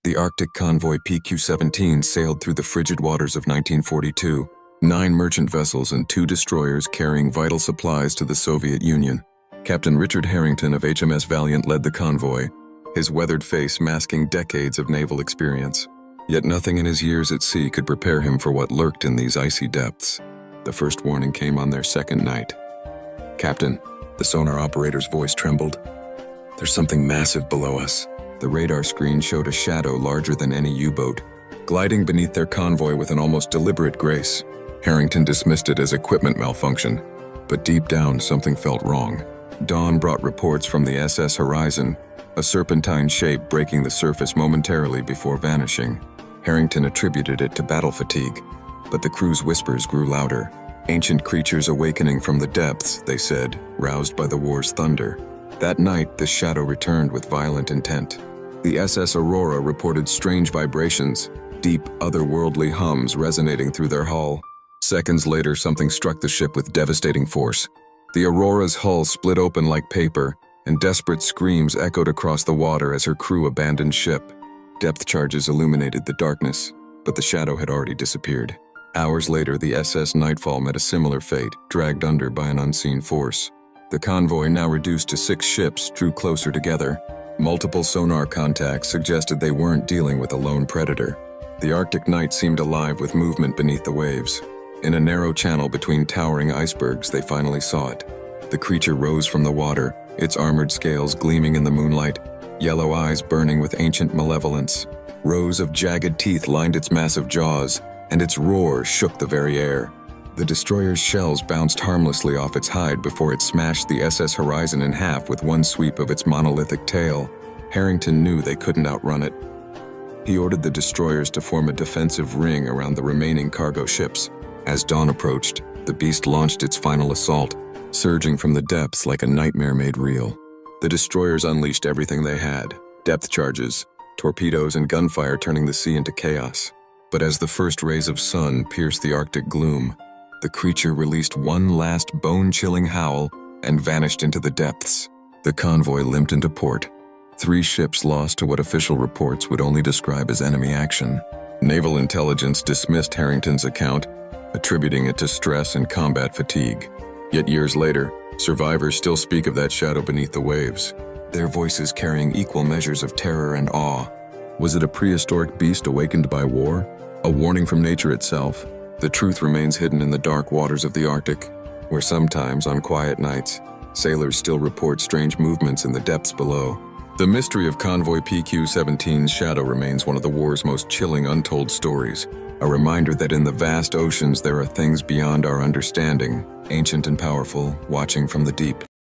The Arctic Convoy PQ-17 sailed through the frigid waters of 1942, 9 merchant vessels and 2 destroyers carrying vital supplies to the Soviet Union. Captain Richard Harrington of HMS Valiant led the convoy, his weathered face masking decades of naval experience. Yet nothing in his years at sea could prepare him for what lurked in these icy depths. The first warning came on their second night. "Captain," the sonar operator's voice trembled. "There's something massive below us." The radar screen showed a shadow larger than any U-boat, gliding beneath their convoy with an almost deliberate grace. Harrington dismissed it as equipment malfunction, but deep down something felt wrong. Dawn brought reports from the SS Horizon, a serpentine shape breaking the surface momentarily before vanishing. Harrington attributed it to battle fatigue, but the crew's whispers grew louder. Ancient creatures awakening from the depths, they said, roused by the war's thunder. That night, the shadow returned with violent intent. The SS Aurora reported strange vibrations, deep, otherworldly hums resonating through their hull. Seconds later, something struck the ship with devastating force. The Aurora's hull split open like paper, and desperate screams echoed across the water as her crew abandoned ship. Depth charges illuminated the darkness, but the shadow had already disappeared. Hours later, the SS Nightfall met a similar fate, dragged under by an unseen force. The convoy, now reduced to 6 ships, drew closer together. Multiple sonar contacts suggested they weren't dealing with a lone predator. The Arctic night seemed alive with movement beneath the waves. In a narrow channel between towering icebergs, they finally saw it. The creature rose from the water, its armored scales gleaming in the moonlight, yellow eyes burning with ancient malevolence. Rows of jagged teeth lined its massive jaws, and its roar shook the very air. The destroyer's shells bounced harmlessly off its hide before it smashed the SS Horizon in half with one sweep of its monolithic tail. Harrington knew they couldn't outrun it. He ordered the destroyers to form a defensive ring around the remaining cargo ships. As dawn approached, the beast launched its final assault, surging from the depths like a nightmare made real. The destroyers unleashed everything they had: depth charges, torpedoes, and gunfire, turning the sea into chaos. But as the first rays of sun pierced the Arctic gloom, the creature released one last bone-chilling howl and vanished into the depths. The convoy limped into port, 3 ships lost to what official reports would only describe as enemy action. Naval intelligence dismissed Harrington's account, attributing it to stress and combat fatigue. Yet years later, survivors still speak of that shadow beneath the waves, their voices carrying equal measures of terror and awe. Was it a prehistoric beast awakened by war? A warning from nature itself? The truth remains hidden in the dark waters of the Arctic, where sometimes, on quiet nights, sailors still report strange movements in the depths below. The mystery of Convoy PQ-17's shadow remains one of the war's most chilling untold stories, a reminder that in the vast oceans there are things beyond our understanding, ancient and powerful, watching from the deep.